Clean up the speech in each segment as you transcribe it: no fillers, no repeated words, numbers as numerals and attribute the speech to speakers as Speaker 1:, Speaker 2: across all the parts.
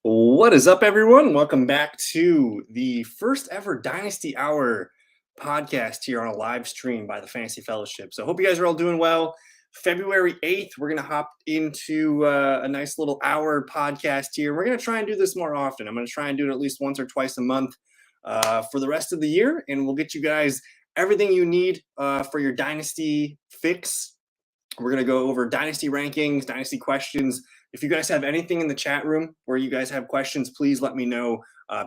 Speaker 1: What is up, everyone? Welcome back to the first ever Dynasty Hour podcast here on a live stream by the Fantasy Fellowship. So, hope you guys are all doing well. February 8th, we're going to hop into a nice little hour podcast here. We're going to try and do this more often. I'm going to try and do it at least once or twice a month for the rest of the year, and we'll get you guys everything you need for your Dynasty fix. We're going to go over Dynasty rankings, Dynasty questions. If you guys have anything in the chat room where you guys have questions, please let me know.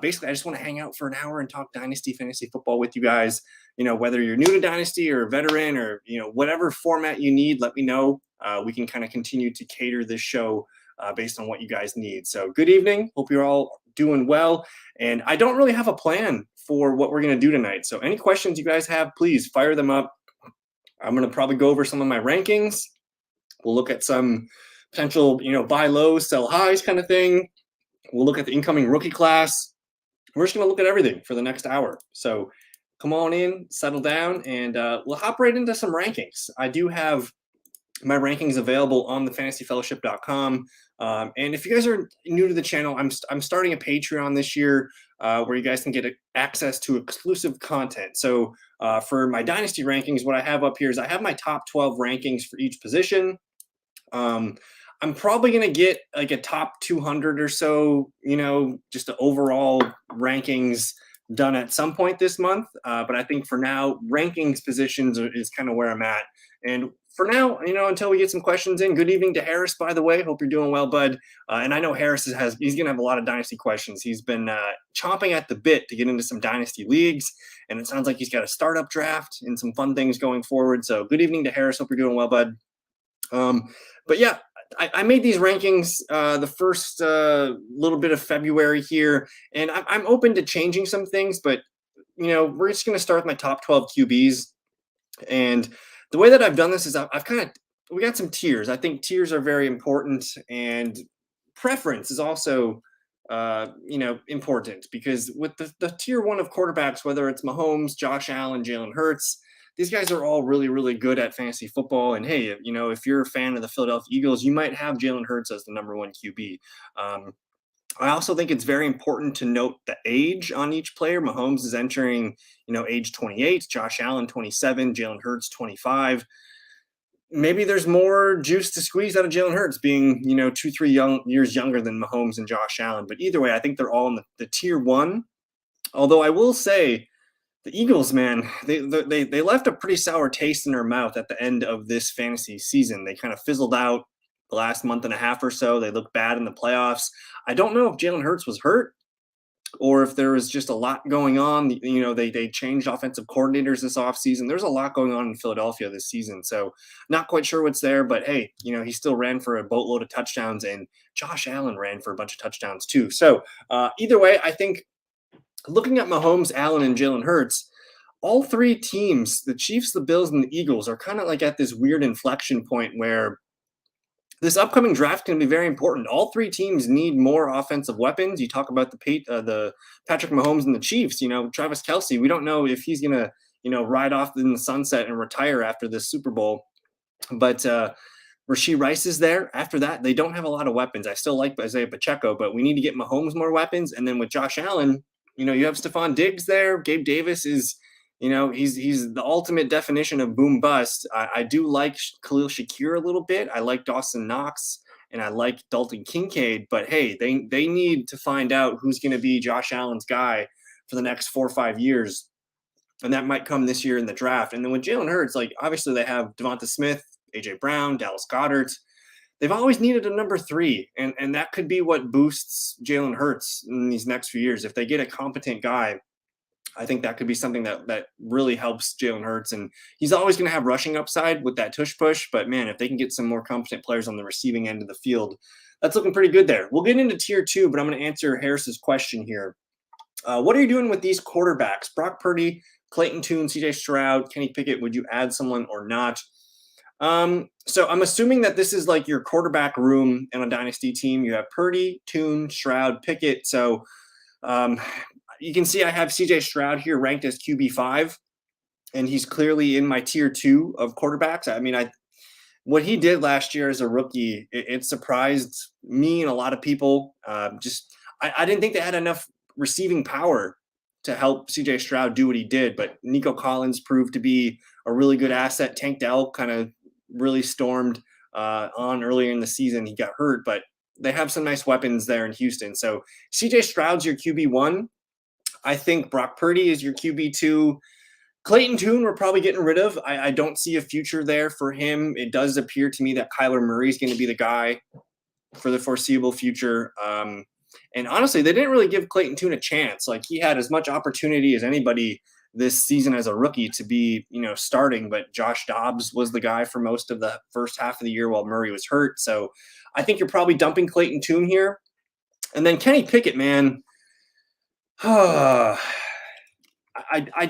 Speaker 1: Basically, I just want to hang out for an hour and talk Dynasty fantasy football with you guys. You know, whether you're new to Dynasty or a veteran or, whatever format you need, let me know. We can kind of continue to cater this show based on what you guys need. So good evening. Hope you're all doing well. And I don't really have a plan for what we're going to do tonight. So any questions you guys have, please fire them up. I'm going to probably go over some of my rankings. We'll look at some potential, buy lows, sell highs kind of thing. We'll look at the incoming rookie class. We're just going to look at everything for the next hour. So come on in, settle down, and we'll hop right into some rankings. I do have my rankings available on thefantasyfellowship.com. And if you guys are new to the channel, I'm starting a Patreon this year where you guys can get access to exclusive content. So for my Dynasty rankings, what I have up here is I have my top 12 rankings for each position. I'm probably going to get like a top 200 or so, just the overall rankings done at some point this month. But I think for now, rankings positions is kind of where I'm at. And for now, until we get some questions in, good evening to Harris, by the way. Hope you're doing well, bud. And I know Harris he's going to have a lot of Dynasty questions. He's been chomping at the bit to get into some Dynasty leagues. And it sounds like he's got a startup draft and some fun things going forward. So good evening to Harris. Hope you're doing well, bud. But yeah, I made these rankings the first little bit of February here, and I'm open to changing some things, but we're just going to start with my top 12 QBs. And the way that I've done this is we got some tiers. I think tiers are very important, and preference is also important, because with the tier one of quarterbacks, whether it's Mahomes, Josh Allen, Jalen Hurts, these guys are all really, really good at fantasy football. And hey, if you're a fan of the Philadelphia Eagles, you might have Jalen Hurts as the number one QB. I also think it's very important to note the age on each player. Mahomes is entering, age 28, Josh Allen 27, Jalen Hurts 25. Maybe there's more juice to squeeze out of Jalen Hurts being, 2-3 years younger than Mahomes and Josh Allen. But either way, I think they're all in the tier one. Although I will say, the Eagles, man, they left a pretty sour taste in their mouth at the end of this fantasy season. They kind of fizzled out the last month and a half or so. They looked bad in the playoffs. I don't know if Jalen Hurts was hurt or if there was just a lot going on. They changed offensive coordinators this offseason. There's a lot going on in Philadelphia this season. So not quite sure what's there, but hey, he still ran for a boatload of touchdowns, and Josh Allen ran for a bunch of touchdowns too. So either way, I think looking at Mahomes, Allen, and Jalen Hurts, all three teams, the Chiefs, the Bills, and the Eagles, are kind of like at this weird inflection point where this upcoming draft can be very important. All three teams need more offensive weapons. You talk about the Patrick Mahomes and the Chiefs. Travis Kelce. We don't know if he's gonna ride off in the sunset and retire after this Super Bowl, but Rashee Rice is there. After that, they don't have a lot of weapons. I still like Isaiah Pacheco, but we need to get Mahomes more weapons. And then with Josh Allen, you have Stephon Diggs there. Gabe Davis is, he's the ultimate definition of boom bust. I do like Khalil Shakir a little bit. I like Dawson Knox, and I like Dalton Kincaid. But hey, they need to find out who's going to be Josh Allen's guy for the next 4 or 5 years, and that might come this year in the draft. And then with Jalen Hurts, like obviously they have Devonta Smith, AJ Brown, Dallas Goedert. They've always needed a number 3, and that could be what boosts Jalen Hurts in these next few years. If they get a competent guy, I think that could be something that really helps Jalen Hurts. And he's always going to have rushing upside with that tush push. But man, if they can get some more competent players on the receiving end of the field, that's looking pretty good there. We'll get into tier 2, but I'm going to answer Harris's question here. What are you doing with these quarterbacks? Brock Purdy, Clayton Tune, CJ Stroud, Kenny Pickett. Would you add someone or not? So I'm assuming that this is like your quarterback room in a dynasty team. You have Purdy, Tune, Stroud, Pickett. So you can see I have CJ Stroud here ranked as QB5, and he's clearly in my tier 2 of quarterbacks. I mean, what he did last year as a rookie, it surprised me and a lot of people. I didn't think they had enough receiving power to help CJ Stroud do what he did, but Nico Collins proved to be a really good asset. Tank Dell kind of really stormed on earlier in the season. He got hurt, but they have some nice weapons there in Houston. So CJ Stroud's your QB1. I think Brock Purdy is your QB2. Clayton Tune, we're probably getting rid of. I don't see a future there for him. It does appear to me that Kyler Murray is going to be the guy for the foreseeable future. And honestly, they didn't really give Clayton Tune a chance. Like, he had as much opportunity as anybody this season as a rookie to be, starting, but Josh Dobbs was the guy for most of the first half of the year while Murray was hurt. So I think you're probably dumping Clayton Tune here. And then Kenny Pickett, man. I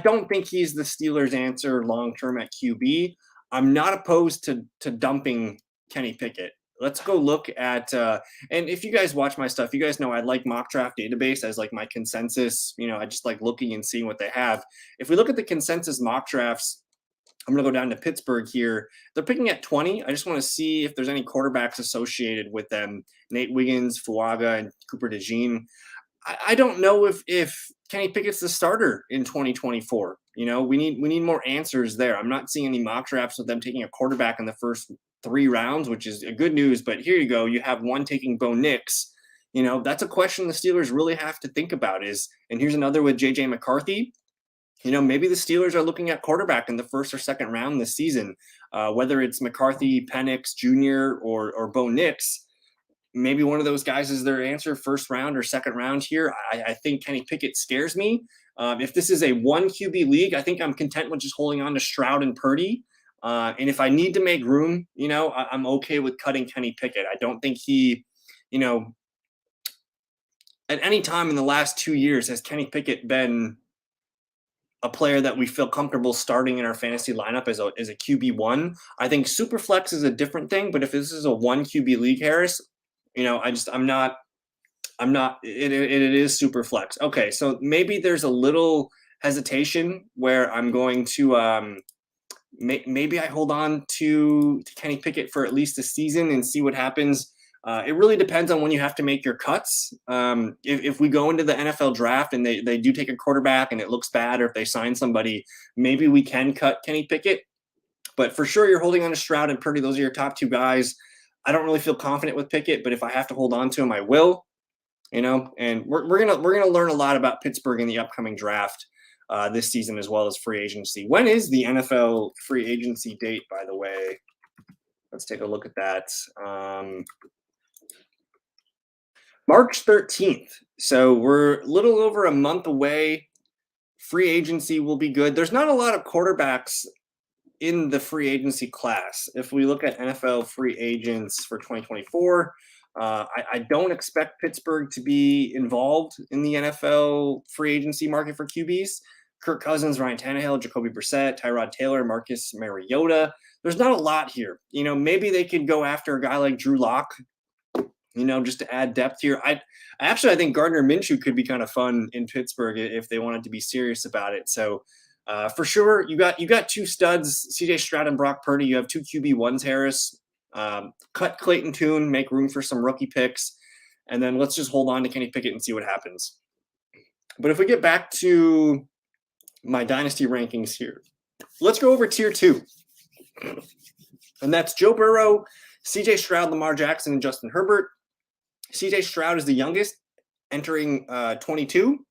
Speaker 1: don't think he's the Steelers' answer long-term at QB. I'm not opposed to dumping Kenny Pickett. Let's go look at and if you guys watch my stuff, you guys know I like Mock Draft Database as like my consensus. I just like looking and seeing what they have. If we look at the consensus mock drafts, I'm going to go down to Pittsburgh here. They're picking at 20. I just want to see if there's any quarterbacks associated with them. Nate Wiggins, Fuaga, and Cooper DeJean. I don't know if Kenny Pickett's the starter in 2024. We need more answers there. I'm not seeing any mock drafts with them taking a quarterback in the first 3 rounds, which is a good news. But here you go. You have one taking Bo Nix. That's a question the Steelers really have to think about. And here's another with JJ McCarthy. Maybe the Steelers are looking at quarterback in the first or second round this season, whether it's McCarthy, Penix Jr., or Bo Nix. Maybe one of those guys is their answer, first round or second round here. I think Kenny Pickett scares me. If this is a 1 QB league, I think I'm content with just holding on to Stroud and Purdy. And if I need to make room, I'm okay with cutting Kenny Pickett. I don't think he, at any time in the last 2 years, has Kenny Pickett been a player that we feel comfortable starting in our fantasy lineup as a QB1. I think Superflex is a different thing, but if this is a 1 QB league, Harris, I'm not, it is Superflex. Okay. So maybe there's a little hesitation where I'm going to, maybe I hold on to Kenny Pickett for at least a season and see what happens. It really depends on when you have to make your cuts. If we go into the NFL draft and they do take a quarterback and it looks bad, or if they sign somebody, maybe we can cut Kenny Pickett. But for sure, you're holding on to Stroud and Purdy. Those are your top 2 guys. I don't really feel confident with Pickett, but if I have to hold on to him, I will. And we're gonna learn a lot about Pittsburgh in the upcoming draft this season, as well as free agency. When is the NFL free agency date, by the way? Let's take a look at that. March 13th. So we're a little over a month away. Free agency will be good. There's not a lot of quarterbacks in the free agency class. If we look at NFL free agents for 2024, I don't expect Pittsburgh to be involved in the NFL free agency market for QBs. Kirk Cousins, Ryan Tannehill, Jacoby Brissett, Tyrod Taylor, Marcus Mariota. There's not a lot here. Maybe they could go after a guy like Drew Lock, just to add depth here. I think Gardner Minshew could be kind of fun in Pittsburgh if they wanted to be serious about it. So for sure, you got 2 studs, CJ Stroud and Brock Purdy. You have 2 QB1s, Harris. Cut Clayton Tune, make room for some rookie picks, and then let's just hold on to Kenny Pickett and see what happens. But if we get back to my dynasty rankings here, let's go over tier 2. And that's Joe Burrow, CJ Stroud, Lamar Jackson, and Justin Herbert. CJ Stroud is the youngest, entering 22.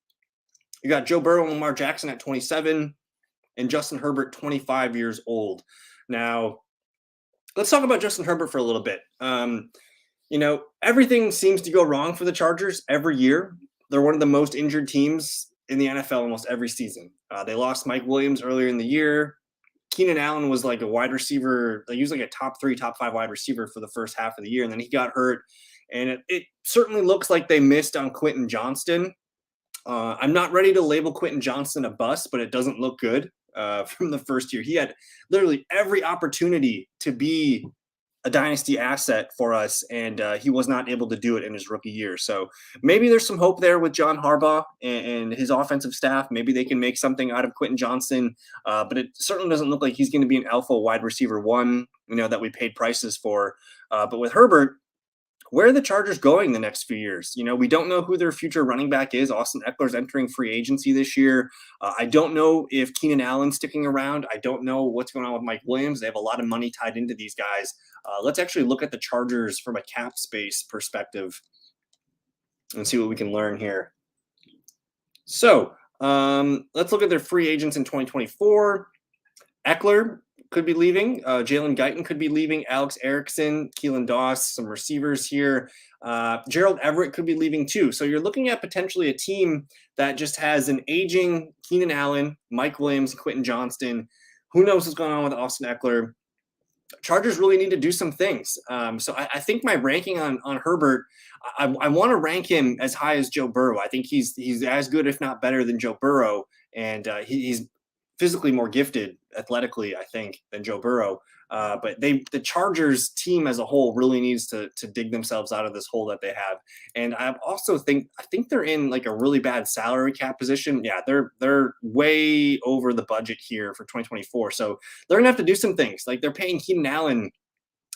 Speaker 1: You got Joe Burrow and Lamar Jackson at 27, and Justin Herbert, 25 years old. Now, let's talk about Justin Herbert for a little bit. Everything seems to go wrong for the Chargers every year. They're one of the most injured teams in the NFL almost every season. They lost Mike Williams earlier in the year. Keenan Allen was like a wide receiver. He was like a top 3, top 5 wide receiver for the first half of the year, and then he got hurt. And it certainly looks like they missed on Quentin Johnston. I'm not ready to label Quentin Johnston a bust, but it doesn't look good from the first year. He had literally every opportunity to be a dynasty asset for us, and he was not able to do it in his rookie year. So maybe there's some hope there with John Harbaugh and his offensive staff. Maybe they can make something out of Quentin Johnston, but it certainly doesn't look like he's going to be an alpha wide receiver 1, that we paid prices for. But with Herbert, where are the Chargers going the next few years? You know, we don't know who their future running back is. Austin Eckler's entering free agency this year. I don't know if Keenan Allen's sticking around. I don't know what's going on with Mike Williams. They have a lot of money tied into these guys. Let's actually look at the Chargers from a cap space perspective and see what we can learn here. So let's look at their free agents in 2024. Eckler could be leaving. Jalen Guyton could be leaving. Alex Erickson, Keelan Doss, some receivers here. Gerald Everett could be leaving too. So you're looking at potentially a team that just has an aging Keenan Allen, Mike Williams, Quentin Johnston. Who knows what's going on with Austin Eckler? Chargers really need to do some things. So I think my ranking on Herbert, I want to rank him as high as Joe Burrow. I think he's as good, if not better, than Joe Burrow, and he's physically more gifted athletically, I think, than Joe Burrow. But the Chargers team as a whole really needs to dig themselves out of this hole that they have. And I think they're in like a really bad salary cap position. Yeah, they're way over the budget here for 2024. So they're gonna have to do some things. Like they're paying Keenan Allen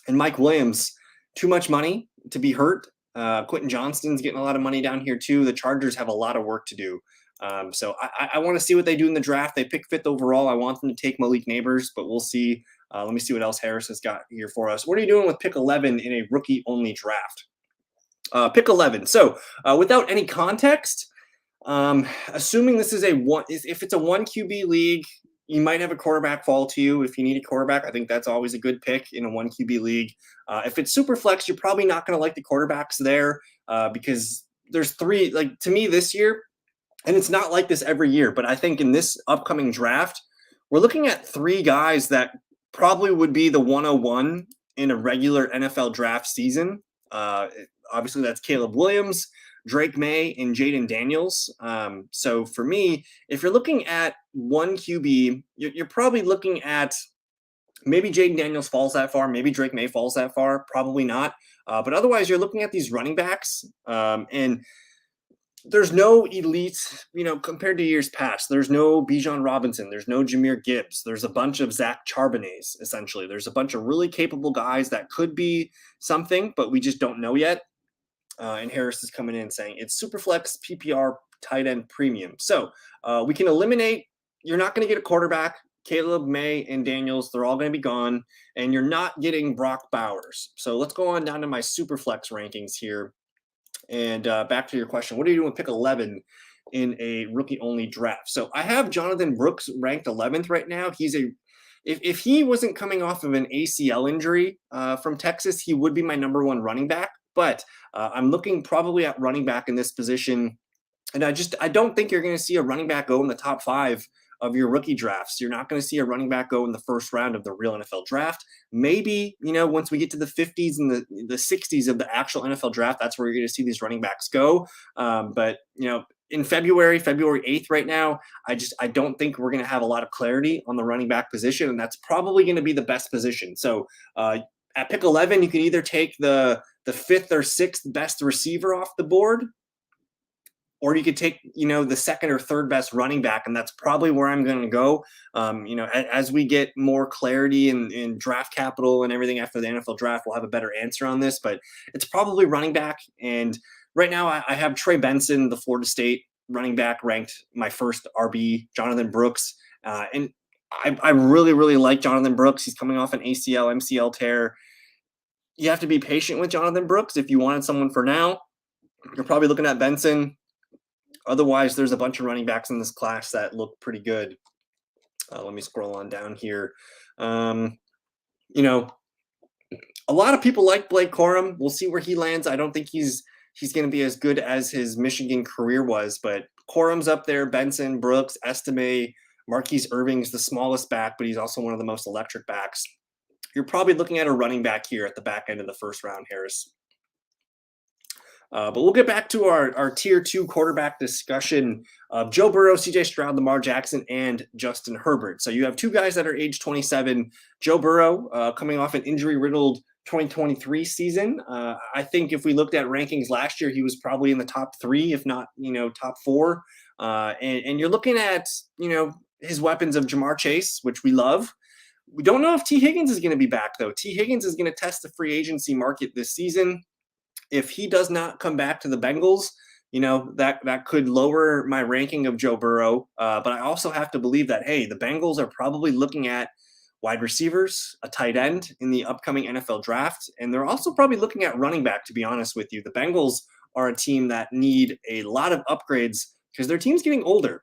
Speaker 1: and Mike Williams too much money to be hurt. Quentin Johnston's getting a lot of money down here too. The Chargers have a lot of work to do. So I want to see what they do in the draft. They pick fifth overall. I want them to take Malik Neighbors, but we'll see. Let me see what else Harris has got here for us. What are you doing with pick 11 in a rookie-only draft? Pick 11. So without any context, assuming this is if it's a 1 QB league, you might have a quarterback fall to you. If you need a quarterback, I think that's always a good pick in a 1 QB league. If it's super flex, you're probably not going to like the quarterbacks there because there's three, like to me this year, and it's not like this every year, but I think in this upcoming draft, we're looking at 3 guys that probably would be the 101 in a regular NFL draft season. Obviously, that's Caleb Williams, Drake May, and Jaden Daniels. So for me, if you're looking at 1 QB, you're probably looking at maybe Jaden Daniels falls that far, maybe Drake May falls that far, probably not. But otherwise, you're looking at these running backs, and there's no elite, compared to years past. There's no Bijan Robinson. There's no Jahmyr Gibbs. There's a bunch of Zach Charbonnets, essentially. There's a bunch of really capable guys that could be something, but we just don't know yet. And Harris is coming in saying it's Superflex PPR tight end premium. So we can eliminate, you're not going to get a quarterback. Caleb, May, and Daniels, they're all going to be gone. And you're not getting Brock Bowers. So let's go on down to my Superflex rankings here. And back to your question, what are you doing with pick 11 in a rookie-only draft? So I have Jonathan Brooks ranked 11th right now. If he wasn't coming off of an ACL injury from Texas, he would be my number 1 running back. But I'm looking probably at running back in this position, and I don't think you're going to see a running back go in the top 5 of your rookie drafts. You're not going to see a running back go in the first round of the real NFL draft. Maybe, once we get to the 50s and the 60s of the actual NFL draft, that's where you're going to see these running backs go. But, in February 8th right now, I don't think we're going to have a lot of clarity on the running back position, and that's probably going to be the best position. So at pick 11, you can either take the 5th or 6th best receiver off the board, or you could take, the 2nd or 3rd best running back, and that's probably where I'm going to go. As we get more clarity in draft capital and everything after the NFL draft, we'll have a better answer on this, but it's probably running back. And right now I have Trey Benson, the Florida State running back, ranked my first RB, Jonathan Brooks. And I really, really like Jonathan Brooks. He's coming off an ACL, MCL tear. You have to be patient with Jonathan Brooks. If you wanted someone for now, you're probably looking at Benson. Otherwise, there's a bunch of running backs in this class that look pretty good. Let me scroll on down here. A lot of people like Blake Corum. We'll see where he lands. I don't think he's going to be as good as his Michigan career was, but Corum's up there. Benson, Brooks, Estime, Marquise Irving's the smallest back, but he's also one of the most electric backs. You're probably looking at a running back here at the back end of the first round, Harris. But we'll get back to our tier 2 quarterback discussion of Joe Burrow, CJ Stroud, Lamar Jackson, and Justin Herbert. So you have 2 guys that are age 27. Joe Burrow coming off an injury-riddled 2023 season. I think if we looked at rankings last year, he was probably in the top 3, if not, top 4. And you're looking at, his weapons of Jamar Chase, which we love. We don't know if T. Higgins is going to be back, though. T. Higgins is going to test the free agency market this season. If he does not come back to the Bengals, that could lower my ranking of Joe Burrow. But I also have to believe that, hey, the Bengals are probably looking at wide receivers, a tight end in the upcoming NFL draft, and they're also probably looking at running back. To be honest with you, the Bengals are a team that need a lot of upgrades because their team's getting older.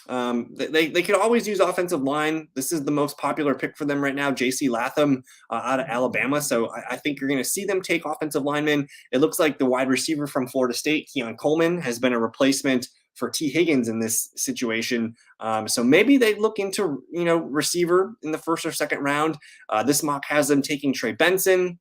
Speaker 1: They could always use offensive line. This is the most popular pick for them right now, J.C. Latham out of Alabama. So I think you're going to see them take offensive linemen. It looks like the wide receiver from Florida State, Keon Coleman, has been a replacement for T. Higgins in this situation. So maybe they look into receiver in the first or second round. This mock has them taking Trey Benson,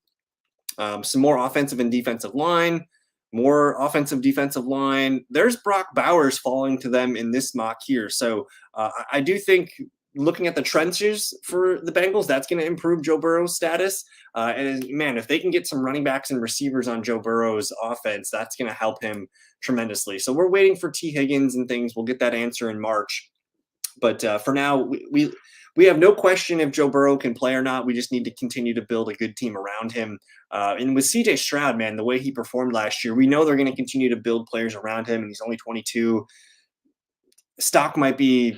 Speaker 1: some more offensive and defensive line, more offensive defensive line. There's Brock Bowers falling to them in this mock here. So I do think looking at the trenches for the Bengals, that's going to improve Joe Burrow's status. And man, if they can get some running backs and receivers on Joe Burrow's offense, that's going to help him tremendously. So we're waiting for T. Higgins and things. We'll get that answer in March. But for now, we have no question if Joe Burrow can play or not. We just need to continue to build a good team around him. And with CJ Stroud, man, the way he performed last year, we know they're going to continue to build players around him, and he's only 22. Stock might be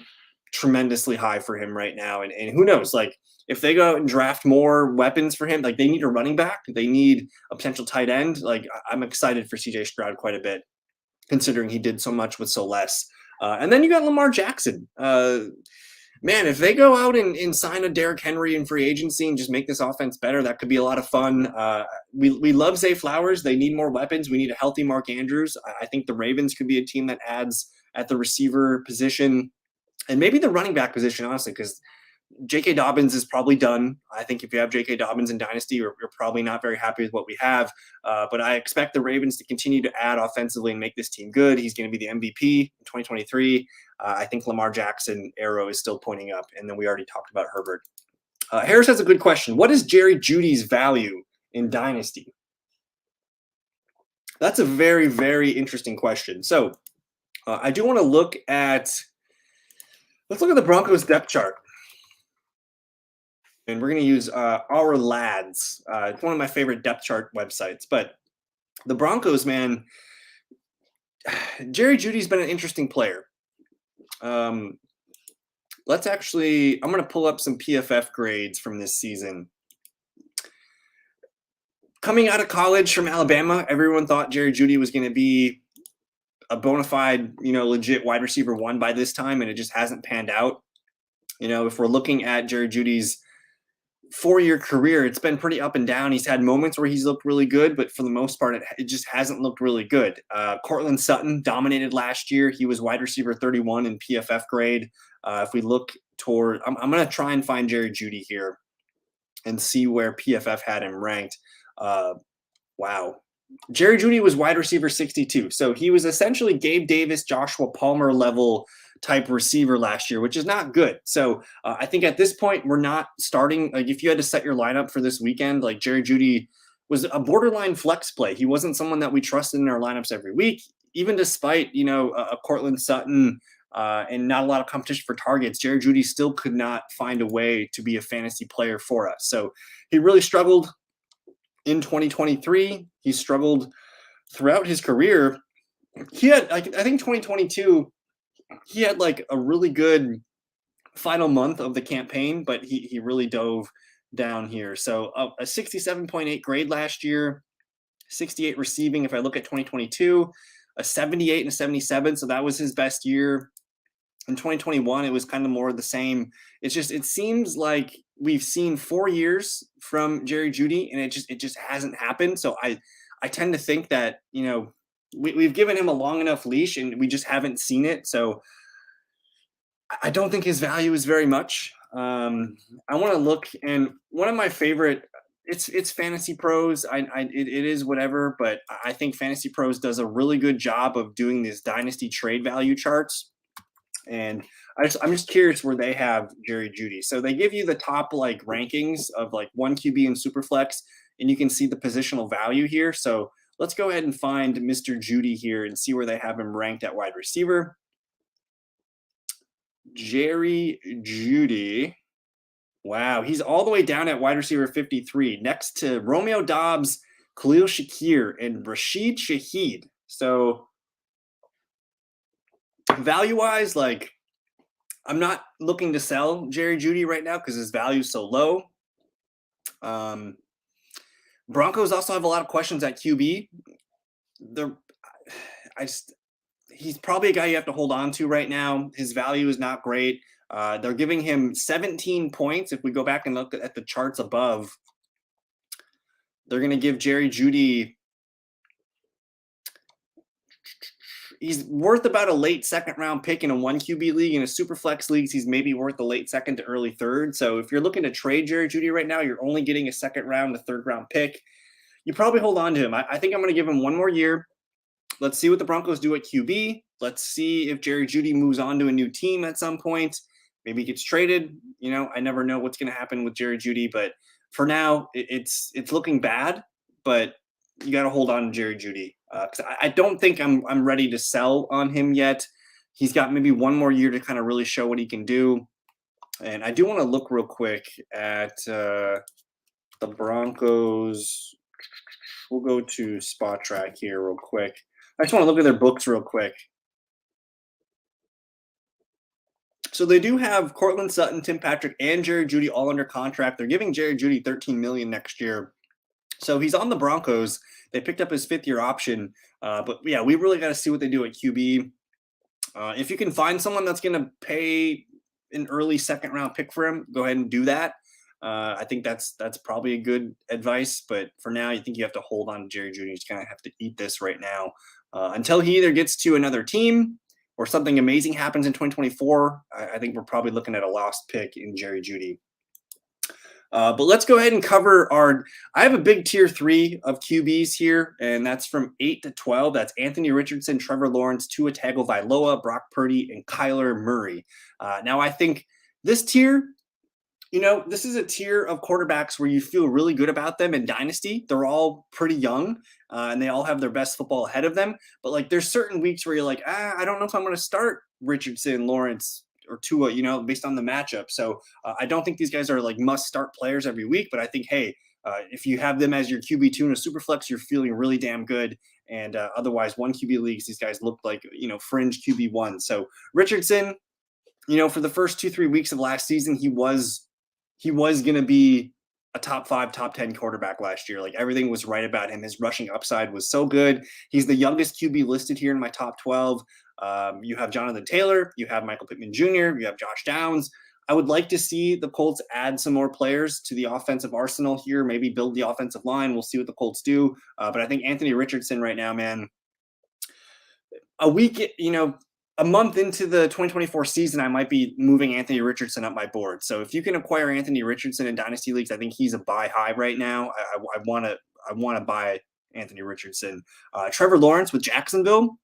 Speaker 1: tremendously high for him right now. And who knows, like if they go out and draft more weapons for him, like they need a running back, they need a potential tight end. Like I'm excited for CJ Stroud quite a bit, considering he did so much with so less. And then you got Lamar Jackson. Man, if they go out and sign a Derrick Henry in free agency and just make this offense better, that could be a lot of fun. We love Zay Flowers. They need more weapons. We need a healthy Mark Andrews. I think the Ravens could be a team that adds at the receiver position and maybe the running back position, honestly, because J.K. Dobbins is probably done. I think if you have J.K. Dobbins in Dynasty, you're probably not very happy with what we have. But I expect the Ravens to continue to add offensively and make this team good. He's going to be the MVP in 2023. I think Lamar Jackson arrow is still pointing up. And then we already talked about Herbert. Harris has a good question. What is Jerry Jeudy's value in Dynasty? That's a very, very interesting question. So I do want to look at – let's look at the Broncos depth chart. And we're going to use Our Lads. It's one of my favorite depth chart websites. But the Broncos, man, Jerry Jeudy's been an interesting player. I'm going to pull up some PFF grades from this season. Coming out of college from Alabama, everyone thought Jerry Jeudy was going to be a bona fide, legit wide receiver one by this time, and it just hasn't panned out. If we're looking at Jerry Jeudy's 4-year career, it's been pretty up and down. He's had moments where he's looked really good, but for the most part, it just hasn't looked really good. Cortland Sutton dominated last year. He was wide receiver 31 in PFF grade. If we look toward, I'm going to try and find Jerry Jeudy here and see where PFF had him ranked. Wow. Jerry Jeudy was wide receiver 62. So he was essentially Gabe Davis, Joshua Palmer level type receiver last year, which is not good. So I think at this point, we're not starting. Like if you had to set your lineup for this weekend, like Jerry Jeudy was a borderline flex play. He wasn't someone that we trusted in our lineups every week, even despite, a Cortland Sutton and not a lot of competition for targets. Jerry Jeudy still could not find a way to be a fantasy player for us. So he really struggled in 2023. He struggled throughout his career. He had, I think 2022, he had like a really good final month of the campaign, but he really dove down here. So a 67.8 grade last year, 68 receiving. If I look at 2022, a 78 and a 77. So that was his best year. In 2021, it was kind of more of the same. It seems like we've seen 4 years from Jerry Jeudy, and it just hasn't happened. So I tend to think that, we've given him a long enough leash and we just haven't seen it. So I don't think his value is very much. I want to look, and one of my favorite, it's Fantasy Pros. It is whatever, but I think Fantasy Pros does a really good job of doing these dynasty trade value charts. And I'm just curious where they have Jerry Jeudy. So they give you the top like rankings of like 1 QB in Superflex, and you can see the positional value here. So let's go ahead and find Mr. Jeudy here and see where they have him ranked at wide receiver. Jerry Jeudy. Wow, he's all the way down at wide receiver 53, next to Romeo Doubs, Khalil Shakir, and Rashid Shaheed. So value wise, like I'm not looking to sell Jerry Judy right now because his value is so low. Um, Broncos also have a lot of questions at QB. They're, I just he's probably a guy you have to hold on to right now. His value is not great. They're giving him 17 points. If we go back and look at the charts above, they're going to give Jerry Judy. He's worth about a late second round pick in a 1 QB league. In a super flex leagues, he's maybe worth a late second to early third. So if you're looking to trade Jerry Judy right now, you're only getting a second round to third round pick. You probably hold on to him. I think I'm going to give him one more year. Let's see what the Broncos do at QB. Let's see if Jerry Judy moves on to a new team at some point. Maybe he gets traded. I never know what's going to happen with Jerry Judy, but for now, it's looking bad. But you got to hold on to Jerry Judy because I don't think I'm ready to sell on him yet. He's got maybe one more year to kind of really show what he can do. And I do want to look real quick at the Broncos. We'll go to Spot Track here real quick. I just want to look at their books real quick. So they do have Cortland Sutton, Tim Patrick, and Jerry Judy all under contract. They're giving Jerry Judy $13 million next year. So he's on the Broncos. They picked up his fifth-year option. But yeah, we really got to see what they do at QB. If you can find someone that's going to pay an early second-round pick for him, go ahead and do that. I think that's probably a good advice. But for now, you think you have to hold on to Jerry Judy. You just kind of have to eat this right now until he either gets to another team or something amazing happens in 2024. I think we're probably looking at a lost pick in Jerry Judy. But let's go ahead and cover I have a big tier 3 of QBs here, and that's from 8 to 12. That's Anthony Richardson, Trevor Lawrence, Tua Tagovailoa, Brock Purdy, and Kyler Murray. Now, I think this tier, this is a tier of quarterbacks where you feel really good about them in Dynasty. They're all pretty young, and they all have their best football ahead of them. But like, there's certain weeks where you're like, I don't know if I'm going to start Richardson, Lawrence, or Tua, based on the matchup. So I don't think these guys are like must start players every week. But I think, hey, if you have them as your QB2 in a super flex, you're feeling really damn good. And otherwise, 1 QB leagues, these guys look like fringe QB1. So Richardson, for the first 2-3 weeks of last season, he was going to be a top 5, top 10 quarterback last year. Like, everything was right about him. His rushing upside was so good. He's the youngest QB listed here in my top 12. You have Jonathan Taylor, you have Michael Pittman Jr., you have Josh Downs. I would like to see the Colts add some more players to the offensive arsenal here, maybe build the offensive line. We'll see what the Colts do. But I think Anthony Richardson right now, man, a month into the 2024 season, I might be moving Anthony Richardson up my board. So if you can acquire Anthony Richardson in Dynasty leagues, I think he's a buy high right now. I want to buy Anthony Richardson. Trevor Lawrence with Jacksonville,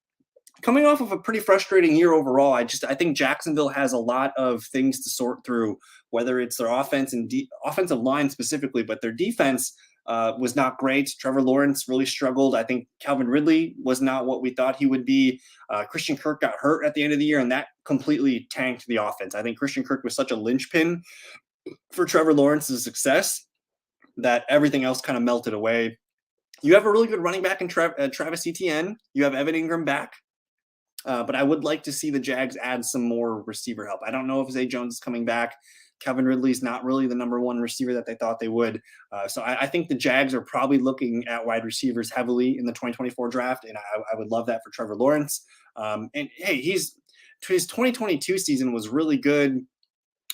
Speaker 1: coming off of a pretty frustrating year overall. I think Jacksonville has a lot of things to sort through, whether it's their offense and offensive line specifically, but their defense was not great. Trevor Lawrence really struggled. I think Calvin Ridley was not what we thought he would be. Christian Kirk got hurt at the end of the year, and that completely tanked the offense. I think Christian Kirk was such a linchpin for Trevor Lawrence's success that everything else kind of melted away. You have a really good running back in Travis Etienne. You have Evan Ingram back. But I would like to see the Jags add some more receiver help. I don't know if Zay Jones is coming back. Calvin Ridley's not really the number one receiver that they thought they would. So I think the Jags are probably looking at wide receivers heavily in the 2024 draft, and I would love that for Trevor Lawrence. And hey, his 2022 season was really good.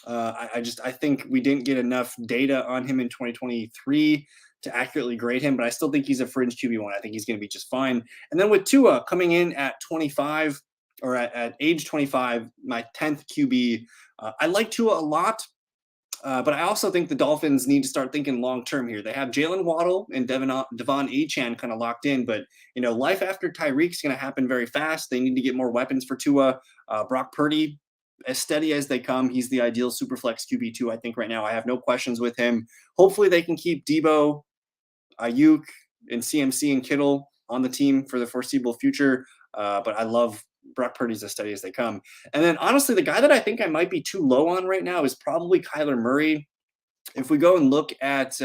Speaker 1: I think we didn't get enough data on him in 2023 to accurately grade him, but I still think he's a fringe QB1. I think he's going to be just fine. And then with Tua coming in at 25 or at age 25, my 10th QB, I like Tua a lot. But I also think the Dolphins need to start thinking long-term here. They have Jalen Waddle and Devon Achane kind of locked in, but, life after Tyreek's going to happen very fast. They need to get more weapons for Tua. Brock Purdy, as steady as they come, he's the ideal superflex QB2, I think, right now. I have no questions with him. Hopefully they can keep Debo, Ayuk, and CMC and Kittle on the team for the foreseeable future. But I love Brock Purdy's as steady as they come. And then, honestly, the guy that I think I might be too low on right now is probably Kyler Murray. If we go and look at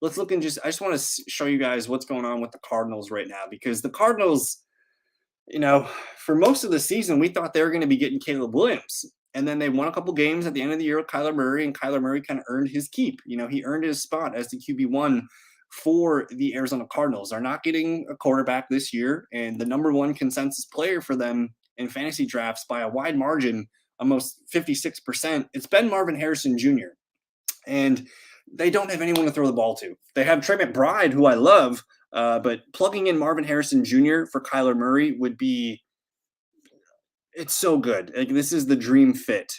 Speaker 1: let's look and I just want to show you guys what's going on with the Cardinals right now, because the Cardinals, you know, for most of the season, we thought they were going to be getting Caleb Williams. And then they won a couple games at the end of the year with Kyler Murray, and Kyler Murray kind of earned his keep. You know, he earned his spot as the QB1 for the Arizona Cardinals. They're not getting a quarterback this year, and the number one consensus player for them in fantasy drafts by a wide margin, almost 56%, it's been Marvin Harrison Jr. And they don't have anyone to throw the ball to. They have Trey McBride, who I love, but plugging in Marvin Harrison Jr. for Kyler Murray would be, it's so good. Like, this is the dream fit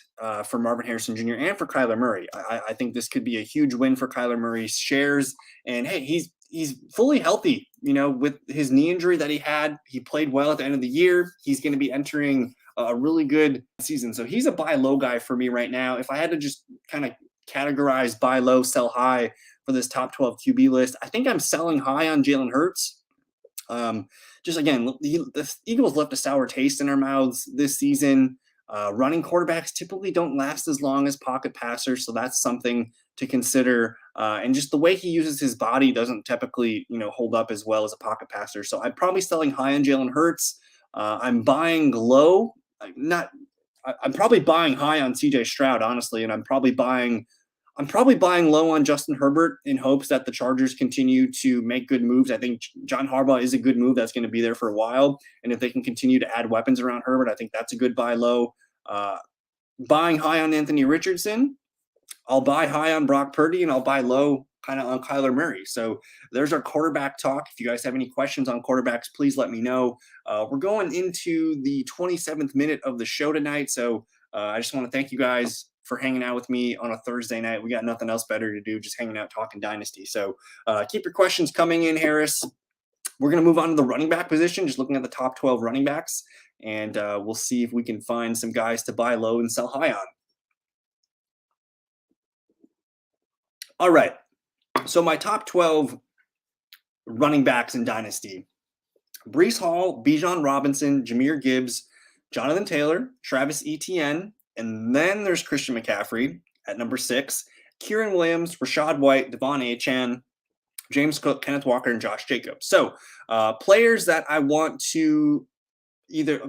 Speaker 1: for Marvin Harrison Jr. and for Kyler Murray. I think this could be a huge win for Kyler Murray's shares. And hey, he's fully healthy. You know, with his knee injury that he had, he played well at the end of the year. He's going to be entering a really good season. So he's a buy low guy for me right now. If I had to just kind of categorize buy low, sell high for this top 12 QB list, I think I'm selling high on Jalen Hurts. Just again, the Eagles left a sour taste in our mouths this season. Running quarterbacks typically don't last as long as pocket passers, so that's something to consider. And just the way he uses his body doesn't typically, hold up as well as a pocket passer. So I'm probably selling high on Jalen Hurts. I'm buying low. I'm probably buying high on CJ Stroud, honestly, and I'm probably buying low on Justin Herbert in hopes that the Chargers continue to make good moves. I think John Harbaugh is a good move that's going to be there for a while. And if they can continue to add weapons around Herbert, I think that's a good buy low. Buying high on Anthony Richardson. I'll buy high on Brock Purdy, and I'll buy low kind of on Kyler Murray. So there's our quarterback talk. If you guys have any questions on quarterbacks, please let me know. We're going into the 27th minute of the show tonight. So I just want to thank you guys for hanging out with me on a Thursday night. We got nothing else better to do, just hanging out talking Dynasty. So keep your questions coming in, Harris. We're going to move on to the running back position, just looking at the top 12 running backs, and we'll see if we can find some guys to buy low and sell high on. All right, so my top 12 running backs in Dynasty: Breece Hall, Bijan Robinson, Jahmyr Gibbs, Jonathan Taylor, Travis Etienne, and then there's Christian McCaffrey at number 6, Kieran Williams, Rashad White, Devon Achane, James Cook, Kenneth Walker, and Josh Jacobs. So players that I want to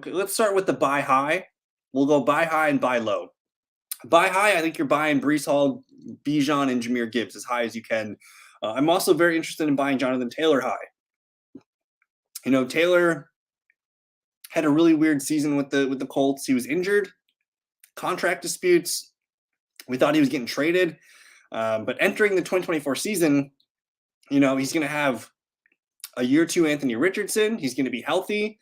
Speaker 1: let's start with the buy high. We'll go buy high and buy low. Buy high, I think you're buying Breece Hall, Bijan, and Jahmyr Gibbs as high as you can. I'm also very interested in buying Jonathan Taylor high. Taylor had a really weird season with the Colts. He was injured, contract disputes. We thought he was getting traded. But entering the 2024 season, he's going to have a year 2 Anthony Richardson. He's going to be healthy.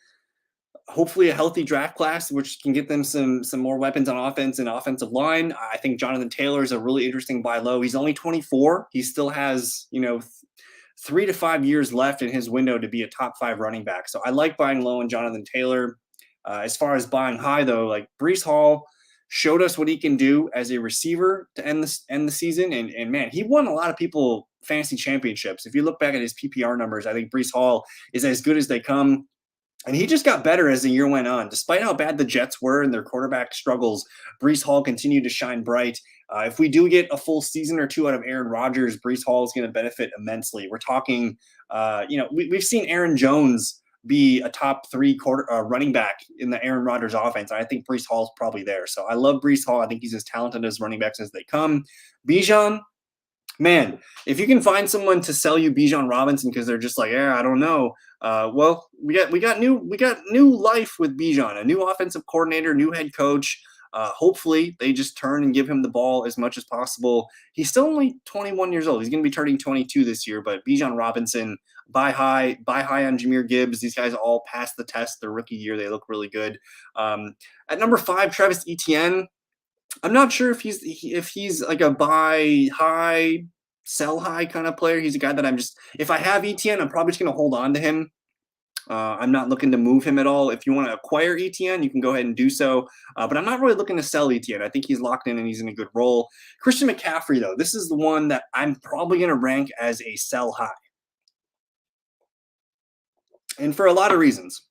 Speaker 1: Hopefully a healthy draft class, which can get them some more weapons on offense and offensive line. I think Jonathan Taylor is a really interesting buy low. He's only 24. He still has, 3 to 5 years left in his window to be a top 5 running back. So I like buying low on Jonathan Taylor. As far as buying high, though, like Breece Hall showed us what he can do as a receiver to end the season. And man, he won a lot of people fantasy championships. If you look back at his PPR numbers, I think Breece Hall is as good as they come. And he just got better as the year went on. Despite how bad the Jets were and their quarterback struggles, Breece Hall continued to shine bright. If we do get a full season or 2 out of Aaron Rodgers, Breece Hall is going to benefit immensely. We're talking, we've seen Aaron Jones be a top 3 running back in the Aaron Rodgers offense. I think Breece Hall is probably there. So I love Breece Hall. I think he's as talented as running backs as they come. Bijan, man, if you can find someone to sell you Bijan Robinson because they're just like, I don't know. Well, we got new life with Bijan, a new offensive coordinator, new head coach. Hopefully they just turn and give him the ball as much as possible. He's still only 21 years old. He's going to be turning 22 this year, but Bijan Robinson, buy high on Jahmyr Gibbs. These guys all passed the test their rookie year. They look really good. At number 5, Travis Etienne. I'm not sure if he's like a buy high, sell high kind of player. He's a guy that if I have Etienne, I'm probably just going to hold on to him. I'm not looking to move him at all. If you want to acquire Etienne, you can go ahead and do so. But I'm not really looking to sell Etienne. I think he's locked in and he's in a good role. Christian McCaffrey, though, this is the one that I'm probably going to rank as a sell high. And for a lot of reasons.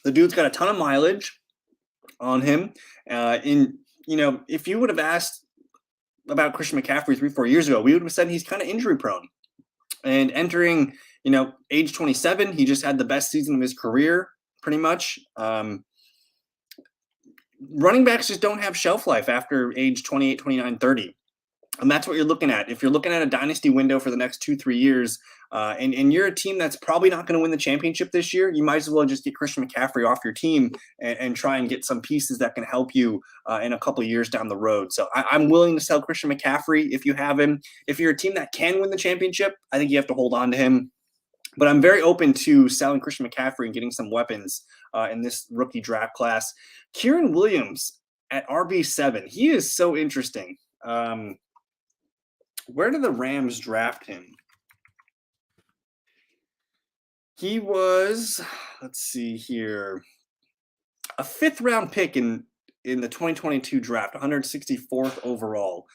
Speaker 1: The dude's got a ton of mileage on him. If you would have asked about Christian McCaffrey 3-4 years ago, we would have said he's kind of injury prone. And entering, age 27, he just had the best season of his career, pretty much. Running backs just don't have shelf life after age 28, 29, 30. And that's what you're looking at. If you're looking at a dynasty window for the next 2, 3 years, and you're a team that's probably not going to win the championship this year, you might as well just get Christian McCaffrey off your team and try and get some pieces that can help you in a couple of years down the road. So I'm willing to sell Christian McCaffrey if you have him. If you're a team that can win the championship, I think you have to hold on to him. But I'm very open to selling Christian McCaffrey and getting some weapons in this rookie draft class. Kieran Williams at RB7, he is so interesting. Where did the Rams draft him? He was, let's see here, a 5th-round pick in the 2022 draft, 164th overall.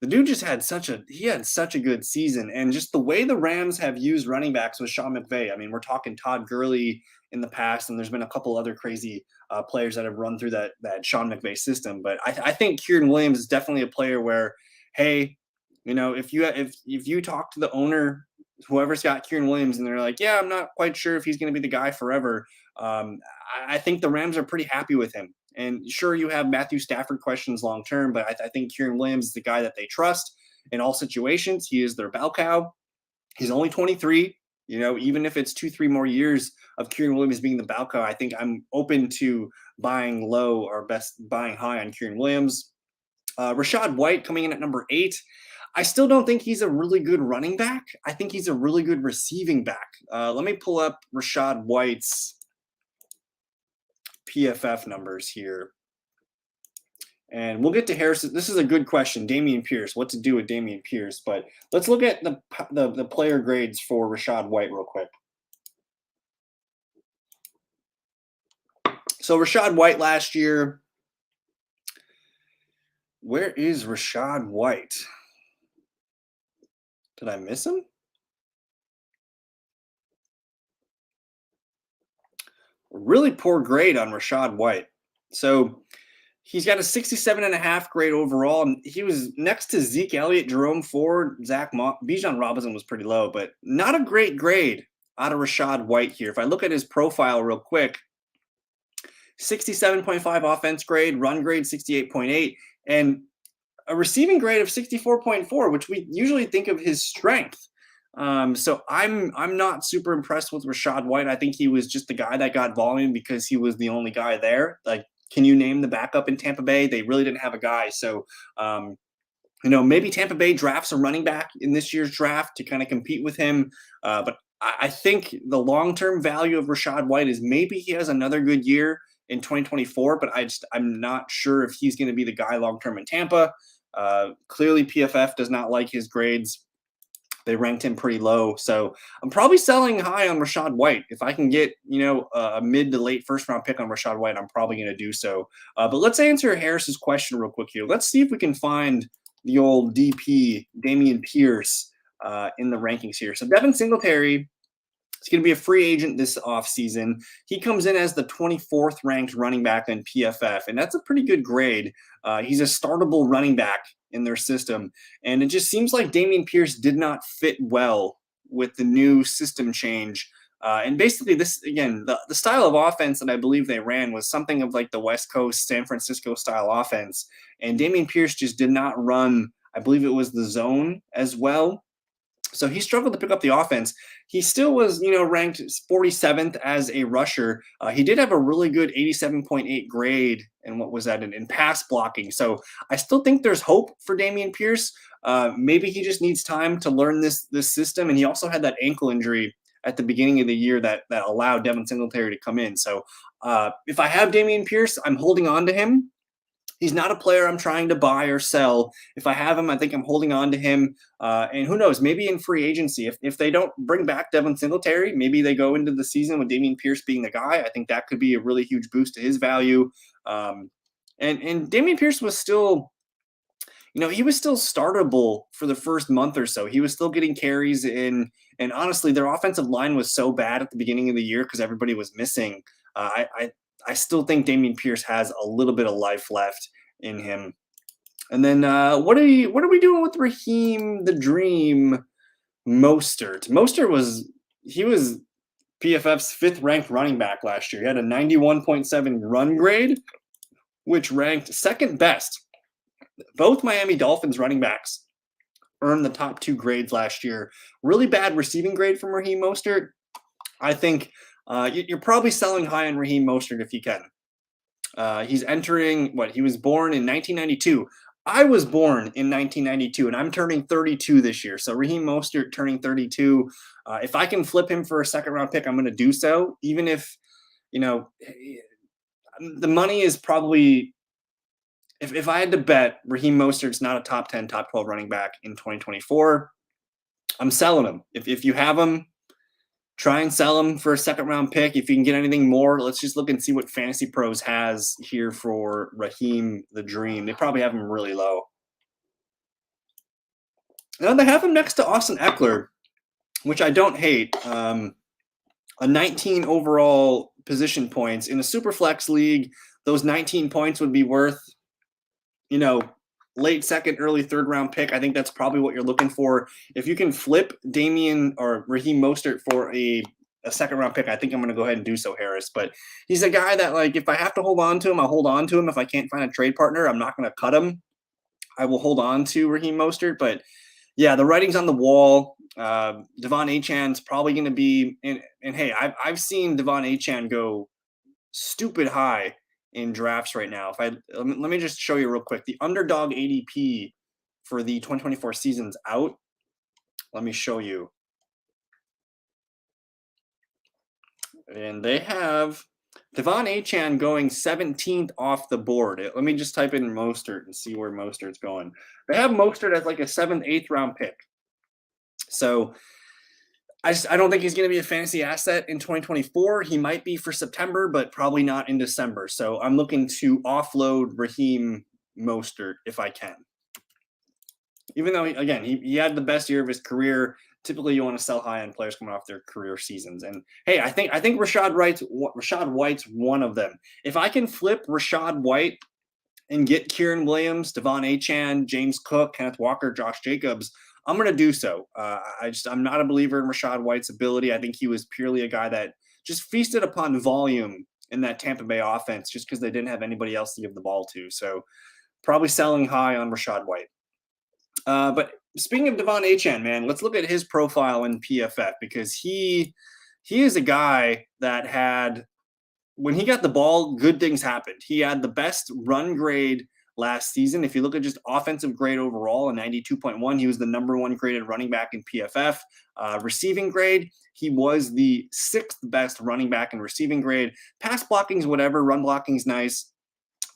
Speaker 1: The dude just had such a good season, and just the way the Rams have used running backs with Sean McVay. I mean, we're talking Todd Gurley in the past, and there's been a couple other crazy players that have run through that Sean McVay system. But I think Kieran Williams is definitely a player where, hey, if you talk to the owner, whoever's got Kieran Williams, and they're like, yeah, I'm not quite sure if he's going to be the guy forever. I think the Rams are pretty happy with him. And sure, you have Matthew Stafford questions long term, but I think Kieran Williams is the guy that they trust in all situations. He is their bell cow. He's only 23. Even if it's 2, 3 more years of Kieran Williams being the bell cow, I think I'm open to buying low or best buying high on Kieran Williams. Rachaad White coming in at number 8. I still don't think he's a really good running back. I think he's a really good receiving back. Let me pull up Rachaad White's PFF numbers here. And we'll get to Harrison. This is a good question. Dameon Pierce, what to do with Dameon Pierce? But let's look at the player grades for Rachaad White real quick. So Rachaad White last year. Where is Rachaad White? Did I miss him? Really poor grade on Rachaad White. So he's got a 67.5 grade overall. And he was next to Zeke Elliott, Jerome Ford, Bijan Robinson was pretty low, but not a great grade out of Rachaad White here. If I look at his profile real quick, 67.5 offense grade, run grade 68.8, and a receiving grade of 64.4, which we usually think of his strength. So I'm not super impressed with Rachaad White. I think he was just the guy that got volume because he was the only guy there. Like, can you name the backup in Tampa Bay? They really didn't have a guy. So, maybe Tampa Bay drafts a running back in this year's draft to kind of compete with him. But I think the long-term value of Rachaad White is maybe he has another good year in 2024, but I'm not sure if he's going to be the guy long-term in Tampa. Clearly PFF does not like his grades. They ranked him pretty low. So I'm probably selling high on Rachaad White. If I can get, a mid to late first round pick on Rachaad White, I'm probably going to do so. But let's answer Harris's question real quick here. Let's see if we can find the old DP, Dameon Pierce, in the rankings here. So Devin Singletary is going to be a free agent this offseason. He comes in as the 24th ranked running back in PFF, and that's a pretty good grade. He's a startable running back in their system. And it just seems like Dameon Pierce did not fit well with the new system change. And basically this, again, the style of offense that I believe they ran was something of like the West Coast, San Francisco style offense. And Dameon Pierce just did not run, I believe it was the zone as well. So he struggled to pick up the offense. He still was, ranked 47th as a rusher. He did have a really good 87.8 grade in what was that in pass blocking. So I still think there's hope for Dameon Pierce. Maybe he just needs time to learn this system. And he also had that ankle injury at the beginning of the year that allowed Devin Singletary to come in. So if I have Dameon Pierce, I'm holding on to him. He's not a player I'm trying to buy or sell. If I have him, I think I'm holding on to him. And who knows, maybe in free agency, if they don't bring back Devin Singletary, maybe they go into the season with Dameon Pierce being the guy. I think that could be a really huge boost to his value. And Dameon Pierce was still, he was still startable for the first month or so. He was still getting carries in. And honestly, their offensive line was so bad at the beginning of the year because everybody was missing. I still think Dameon Pierce has a little bit of life left in him. And then what are we doing with Raheem the Dream Mostert was PFF's fifth ranked running back last year. He had a 91.7 run grade, which ranked second best. Both Miami Dolphins running backs earned the top two grades last year. Really bad receiving grade from Raheem Mostert. I think you're probably selling high on Raheem Mostert if you can. He's entering he was born in 1992. I was born in 1992, and I'm turning 32 this year. So Raheem Mostert turning 32. If I can flip him for a second round pick, I'm going to do so. Even if, the money is probably, if I had to bet, Raheem Mostert's not a top 10, top 12 running back in 2024. I'm selling him. If you have him, try and sell him for a second round pick. If you can get anything more, let's just look and see what Fantasy Pros has here for Raheem the Dream. They probably have him really low. Now they have him next to Austin Eckler, which I don't hate. A 19 overall position points in a super flex league. Those 19 points would be worth, late second, early third round pick. I think that's probably what you're looking for. If you can flip Damian or Raheem Mostert for a second round pick, I think I'm going to go ahead and do so, Harris. But he's a guy that, if I have to hold on to him, I'll hold on to him. If I can't find a trade partner, I'm not going to cut him. I will hold on to Raheem Mostert. But yeah, the writing's on the wall. Devon Achan's probably going to be and hey, I've seen Devon Achan go stupid high in drafts right now. Let me just show you real quick. The underdog ADP for the 2024 season's out. Let me show you. And they have Devon Achan going 17th off the board. Let me just type in Mostert and see where Mostert's going. They have Mostert as like a 7th, 8th round pick. So I don't think he's going to be a fantasy asset in 2024. He might be for September, but probably not in December. So I'm looking to offload Raheem Mostert if I can. Even though, again, he had the best year of his career. Typically, you want to sell high on players coming off their career seasons. And hey, I think Rachaad White's one of them. If I can flip Rachaad White and get Kieran Williams, Devon Achan, James Cook, Kenneth Walker, Josh Jacobs, I'm going to do so. I'm not a believer in Rachaad White's ability. I think he was purely a guy that just feasted upon volume in that Tampa Bay offense just because they didn't have anybody else to give the ball to. So probably selling high on Rachaad White. But speaking of Devon Achan, man, let's look at his profile in PFF because he is a guy that had, when he got the ball, good things happened. He had the best run grade last season. If you look at just offensive grade overall, a 92.1, he was the number one graded running back in PFF. Receiving grade, he was the 6th best running back in receiving grade. Pass blocking's whatever, run blocking's nice.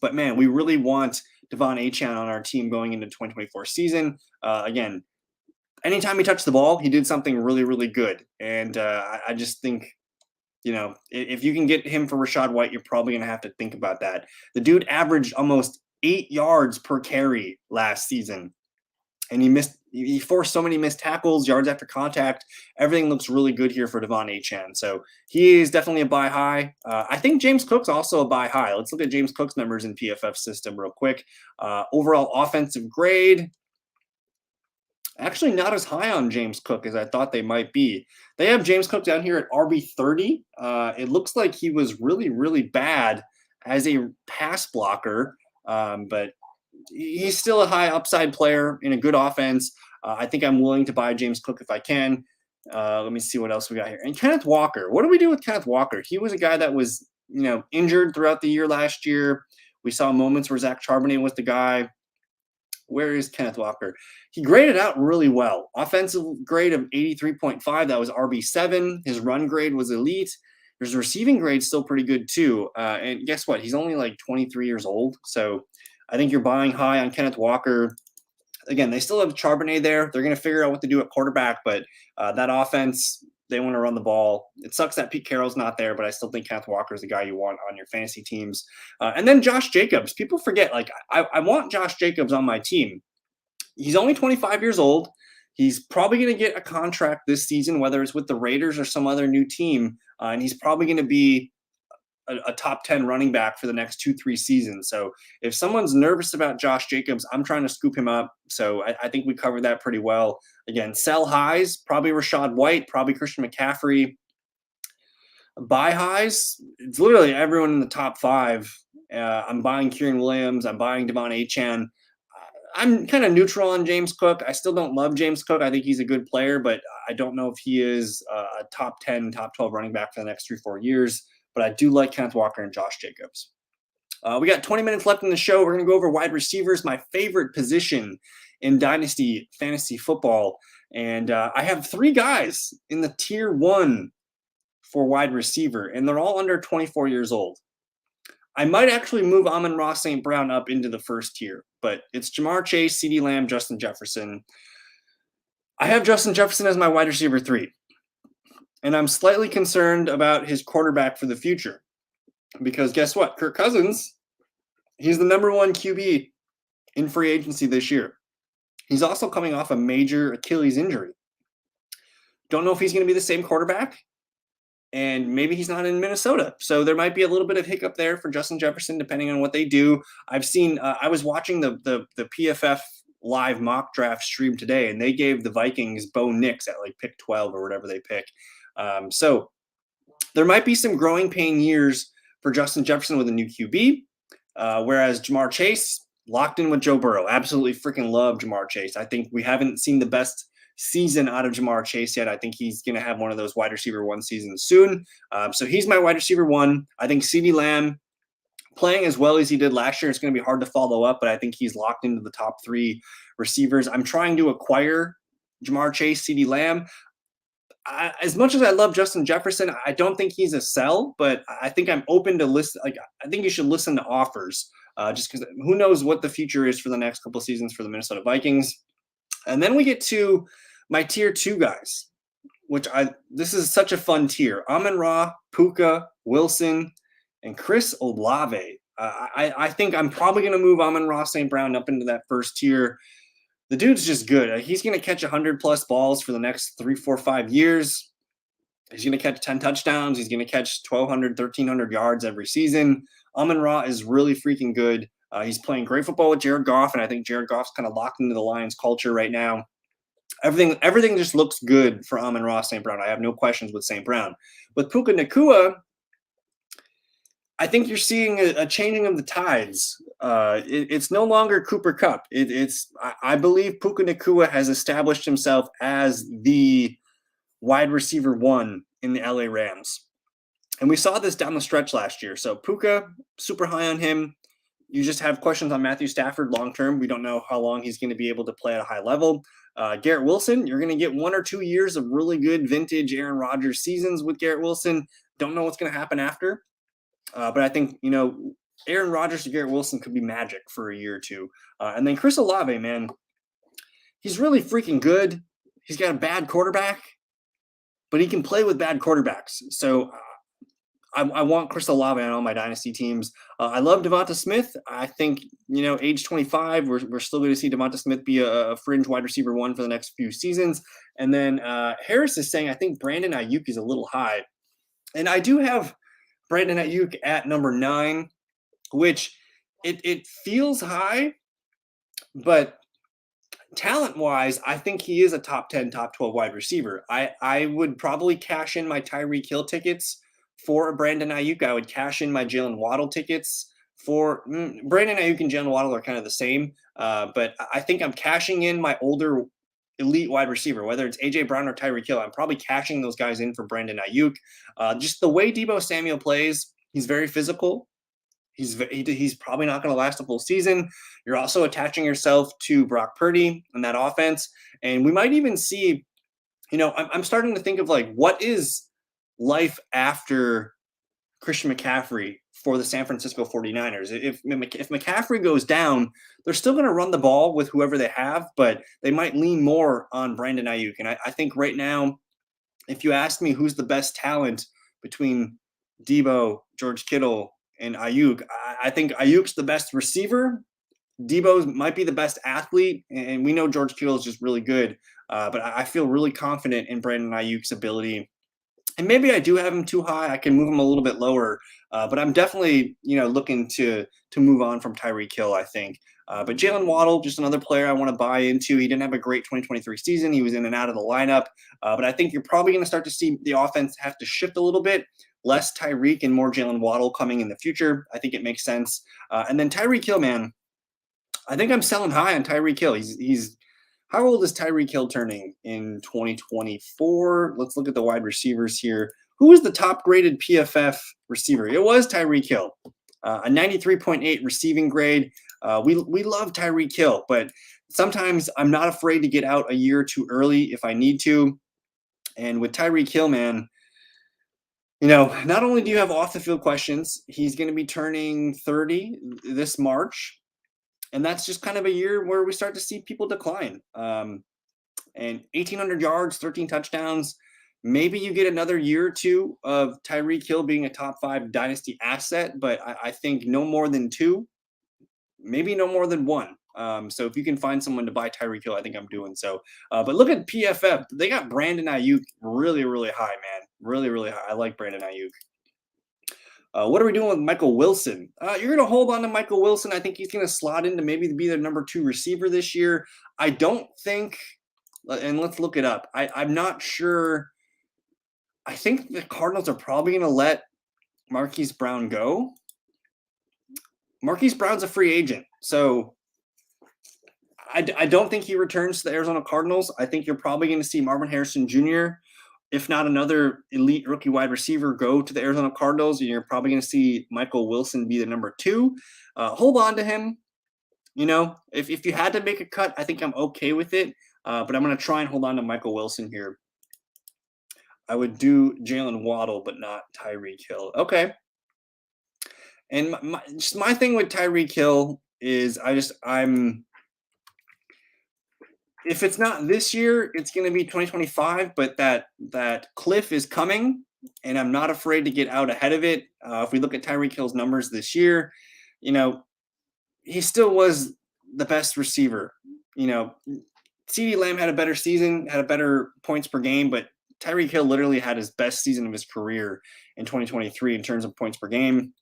Speaker 1: But man, we really want Devon Achan on our team going into 2024 season. Again, anytime he touched the ball, he did something really, really good. And I just think, if you can get him for Rachaad White, you're probably going to have to think about that. The dude averaged almost 8 yards per carry last season. And he forced so many missed tackles, yards after contact. Everything looks really good here for Devon Achan. So he is definitely a buy high. I think James Cook's also a buy high. Let's look at James Cook's numbers in PFF system real quick. Overall offensive grade, actually not as high on James Cook as I thought they might be. They have James Cook down here at RB30. It looks like he was really, really bad as a pass blocker. But he's still a high upside player in a good offense. I think I'm willing to buy James Cook if I can. Let me see what else we got here. And Kenneth Walker. What do we do with Kenneth Walker? He was a guy that was, injured throughout the year last year. We saw moments where Zach Charbonnet was the guy. Where is Kenneth Walker? He graded out really well. Offensive grade of 83.5. That was RB7. His run grade was elite. His receiving grade still pretty good too. And guess what? He's only like 23 years old. So I think you're buying high on Kenneth Walker. Again, they still have Charbonnet there. They're going to figure out what to do at quarterback, but that offense, they want to run the ball. It sucks that Pete Carroll's not there, but I still think Kenneth Walker is the guy you want on your fantasy teams. And then Josh Jacobs. People forget, I want Josh Jacobs on my team. He's only 25 years old. He's probably going to get a contract this season, whether it's with the Raiders or some other new team. And he's probably going to be a top 10 running back for the next 2-3 seasons. So if someone's nervous about Josh Jacobs, I'm trying to scoop him up. So I think we covered that pretty well. Again, sell highs, probably Rachaad White, probably Christian McCaffrey. Buy highs, it's literally everyone in the top 5. I'm buying Kieran Williams. I'm buying Devon Achane. I'm kind of neutral on James Cook. I still don't love James Cook. I think he's a good player, but I don't know if he is a top 10, top 12 running back for the next 3-4 years. But I do like Kenneth Walker and Josh Jacobs. We got 20 minutes left in the show. We're going to go over wide receivers, my favorite position in Dynasty fantasy football. And I have 3 guys in the tier 1 for wide receiver, and they're all under 24 years old. I might actually move Amon-Ra St. Brown up into the first tier, but it's Ja'Marr Chase, CeeDee Lamb, Justin Jefferson. I have Justin Jefferson as my wide receiver 3, and I'm slightly concerned about his quarterback for the future because guess what? Kirk Cousins, he's the number 1 QB in free agency this year. He's also coming off a major Achilles injury. Don't know if he's going to be the same quarterback. And maybe he's not in Minnesota. So there might be a little bit of hiccup there for Justin Jefferson, depending on what they do. I've seen, I was watching the PFF live mock draft stream today, and they gave the Vikings Bo Nix at like pick 12 or whatever they pick. So there might be some growing pain years for Justin Jefferson with a new QB, whereas Ja'Marr Chase locked in with Joe Burrow. Absolutely freaking love Ja'Marr Chase. I think we haven't seen the best season out of Ja'Marr Chase yet. I think he's going to have one of those wide receiver 1 seasons soon. So he's my wide receiver 1. I think CeeDee Lamb playing as well as he did last year, it's going to be hard to follow up, but I think he's locked into the top 3 receivers. I'm trying to acquire Ja'Marr Chase, CeeDee Lamb. As much as I love Justin Jefferson, I don't think he's a sell, but I think I'm open to listen. Like, I think you should listen to offers just because who knows what the future is for the next couple of seasons for the Minnesota Vikings. And then we get to my tier 2 guys, which this is such a fun tier. Amon-Ra, Puka, Wilson, and Chris Olave. I think I'm probably going to move Amon-Ra St. Brown up into that first tier. The dude's just good. He's going to catch 100-plus balls for the next 3, 4, 5 years. He's going to catch 10 touchdowns. He's going to catch 1,200, 1,300 yards every season. Amon-Ra is really freaking good. He's playing great football with Jared Goff, and I think Jared Goff's kind of locked into the Lions culture right now. Everything just looks good for Amon-Ra St. Brown. I have no questions with St. Brown. With Puka Nacua, I think you're seeing a changing of the tides. It's no longer Cooper Kupp. I believe Puka Nacua has established himself as the wide receiver 1 in the LA Rams. And we saw this down the stretch last year. So Puka, super high on him. You just have questions on Matthew Stafford long-term. We don't know how long he's going to be able to play at a high level. Garrett Wilson, you're going to get 1 or 2 years of really good vintage Aaron Rodgers seasons with Garrett Wilson. Don't know what's going to happen after. But I think, Aaron Rodgers to Garrett Wilson could be magic for a year or 2. And then Chris Olave, man, he's really freaking good. He's got a bad quarterback, but he can play with bad quarterbacks. So I want Chris Olave on all my dynasty teams. I love Devonta Smith. I think, age 25, we're still going to see Devonta Smith be a fringe wide receiver 1 for the next few seasons. And then Harris is saying, I think Brandon Ayuk is a little high. And I do have Brandon Ayuk at number 9, which it feels high, but talent-wise, I think he is a top 10, top 12 wide receiver. I would probably cash in my Tyreek Hill tickets for Brandon Ayuk. I would cash in my Jalen Waddle tickets for Brandon Ayuk and Jalen Waddle are kind of the same, but I think I'm cashing in my older elite wide receiver, whether it's A.J. Brown or Tyreek Hill. I'm probably cashing those guys in for Brandon Ayuk. Just the way Deebo Samuel plays, he's very physical. He's probably not going to last a full season. You're also attaching yourself to Brock Purdy in that offense. And we might even see, I'm starting to think of like, what is life after Christian McCaffrey for the San Francisco 49ers? If McCaffrey goes down, they're still going to run the ball with whoever they have, but they might lean more on Brandon Ayuk. And I think right now, if you ask me who's the best talent between Deebo, George Kittle, and Ayuk, I think Ayuk's the best receiver. Deebo might be the best athlete, and we know George Kittle is just really good. But I feel really confident in Brandon Ayuk's ability And maybe I do have him too high. I can move him a little bit lower, but I'm definitely looking to move on from Tyreek Hill, I think. But Jalen Waddle, just another player I want to buy into. He didn't have a great 2023 season. He was in and out of the lineup, but I think you're probably going to start to see the offense have to shift a little bit. Less Tyreek and more Jalen Waddle coming in the future. I think it makes sense. And then Tyreek Hill, man, I think I'm selling high on Tyreek Hill. He's how old is Tyreek Hill turning in 2024? Let's look at the wide receivers here. Who is the top graded PFF receiver? It was Tyreek Hill, a 93.8 receiving grade. We love Tyreek Hill, but sometimes I'm not afraid to get out a year too early if I need to. And with Tyreek Hill, man, not only do you have off the field questions, he's going to be turning 30 this March. And that's just kind of a year where we start to see people decline. And 1,800 yards, 13 touchdowns. Maybe you get another year or two of Tyreek Hill being a top 5 dynasty asset, but I think no more than 2, maybe no more than 1. So if you can find someone to buy Tyreek Hill, I think I'm doing so. But look at PFF. They got Brandon Ayuk really, really high, man. Really, really high. I like Brandon Ayuk. What are we doing with Michael Wilson? You're going to hold on to Michael Wilson. I think he's going to slot in to maybe be their number 2 receiver this year. I don't think, and let's look it up. I'm not sure. I think the Cardinals are probably going to let Marquise Brown go. Marquise Brown's a free agent. So I don't think he returns to the Arizona Cardinals. I think you're probably going to see Marvin Harrison Jr., if not another elite rookie wide receiver, go to the Arizona Cardinals. And you're probably going to see Michael Wilson be the number 2. Hold on to him. If you had to make a cut, I think I'm okay with it. But I'm going to try and hold on to Michael Wilson here. I would do Jalen Waddle, but not Tyreek Hill. Okay. And my thing with Tyreek Hill is if it's not this year, it's going to be 2025, but that cliff is coming, and I'm not afraid to get out ahead of it. If we look at Tyreek Hill's numbers this year, he still was the best receiver. CeeDee Lamb had a better season, had a better points per game, but Tyreek Hill literally had his best season of his career in 2023 in terms of points per game.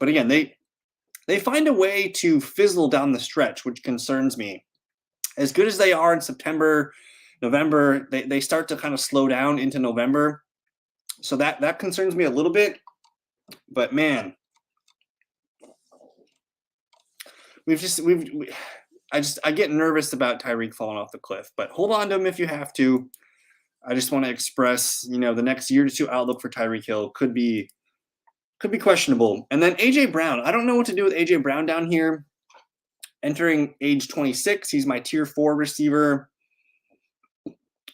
Speaker 1: But again, they find a way to fizzle down the stretch, which concerns me. As good as they are in September, November, they start to kind of slow down into November. So that concerns me a little bit. But man, I get nervous about Tyreek falling off the cliff. But hold on to him if you have to. I just want to express, the next year to 2 outlook for Tyreek Hill could be questionable. And then AJ Brown. I don't know what to do with AJ Brown down here. Entering age 26, he's my tier 4 receiver.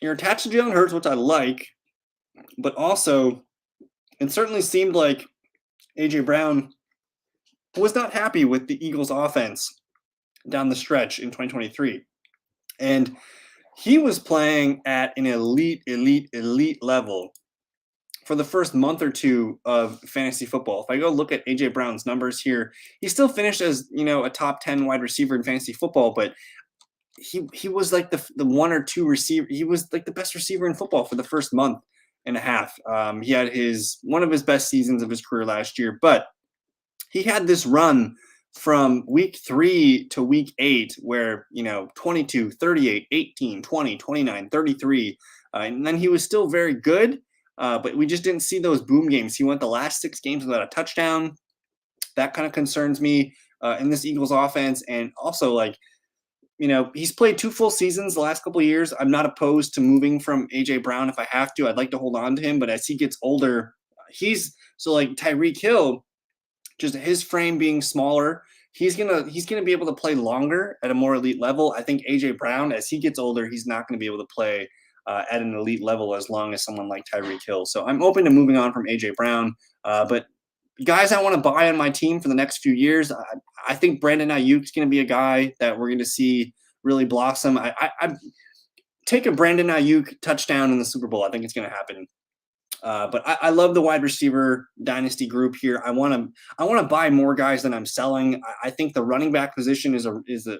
Speaker 1: You're attached to Jalen Hurts, which I like, but also it certainly seemed like AJ Brown was not happy with the Eagles' offense down the stretch in 2023. And he was playing at an elite level for the first month or 2 of fantasy football. If I go look at AJ Brown's numbers here, he still finished as, a top 10 wide receiver in fantasy football, but he was like the 1 or 2 receiver. He was like the best receiver in football for the first month and a half. He had one of his best seasons of his career last year, but he had this run from week 3 to week 8 where, 22, 38, 18, 20, 29, 33. And then he was still very good. But we just didn't see those boom games. He went the last 6 games without a touchdown. That kind of concerns me in this Eagles offense. And also, he's played 2 full seasons the last couple of years. I'm not opposed to moving from A.J. Brown if I have to. I'd like to hold on to him. But as he gets older, Tyreek Hill, just his frame being smaller, he's gonna be able to play longer at a more elite level. I think A.J. Brown, as he gets older, he's not going to be able to play at an elite level as long as someone like Tyreek Hill. So I'm open to moving on from A.J. Brown. But guys I want to buy on my team for the next few years, I think Brandon Ayuk is going to be a guy that we're going to see really blossom. I take a Brandon Ayuk touchdown in the Super Bowl. I think it's going to happen. But I love the wide receiver dynasty group here. I want to buy more guys than I'm selling. I think the running back position is a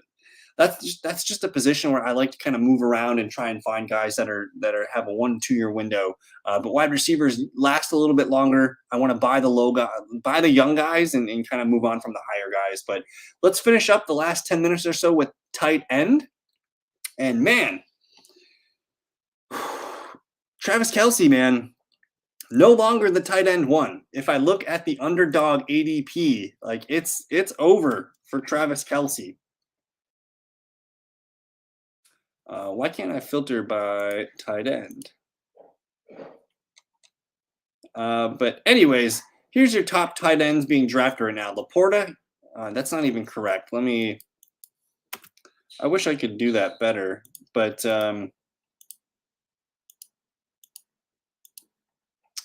Speaker 1: that's just a position where I like to kind of move around and try and find guys that are have a 1 to 2 year window. But wide receivers last a little bit longer. I want to buy the buy the young guys, and kind of move on from the higher guys. But let's finish up the last 10 minutes or so with tight end. And man, Travis Kelce, man, no longer the tight end one. If I look at the underdog ADP, like it's over for Travis Kelce. Why can't I filter by tight end? But anyways, here's your top tight ends being drafted right now. Laporta, that's not even correct. I wish I could do that better, but let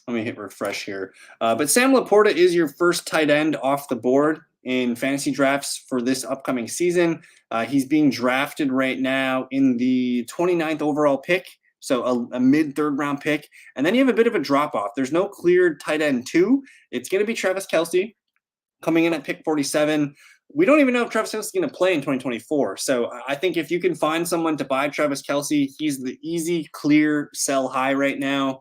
Speaker 1: me hit refresh here. But Sam Laporta is your first tight end off the board in fantasy drafts for this upcoming season. He's being drafted right now in the 29th overall pick, so a mid third round pick. And then you have a bit of a drop off. There's no cleared tight end 2. It's going to be Travis Kelce coming in at pick 47. We don't even know if Travis Kelce is going to play in 2024. So I think if you can find someone to buy Travis Kelce, he's the easy, clear sell high right now.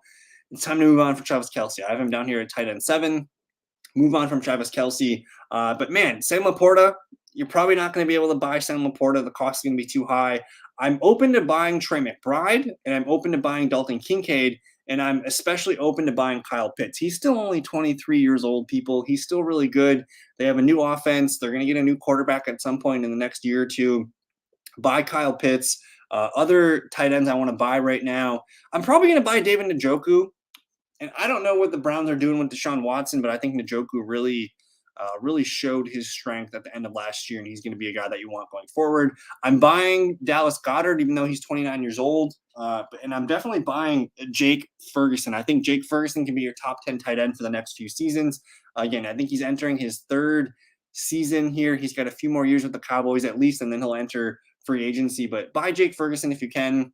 Speaker 1: It's time to move on for Travis Kelce. I have him down here at tight end 7. Move on from Travis Kelce. But man, Sam Laporta, you're probably not going to be able to buy Sam Laporta. The cost is going to be too high. I'm open to buying Trey McBride, and I'm open to buying Dalton Kincaid, and I'm especially open to buying Kyle Pitts. He's still only 23 years old, people. He's still really good. They have a new offense. They're going to get a new quarterback at some point in the next year or two. Buy Kyle Pitts. Other tight ends I want to buy right now, I'm probably going to buy David Njoku. And I don't know what the Browns are doing with Deshaun Watson, but I think Njoku really showed his strength at the end of last year, and he's going to be a guy that you want going forward. I'm buying Dallas Goedert, even though he's 29 years old, and I'm definitely buying Jake Ferguson. I think Jake Ferguson can be your top 10 tight end for the next few seasons. Again, I think he's entering his 3rd season here. He's got a few more years with the Cowboys at least, and then he'll enter free agency. But buy Jake Ferguson if you can.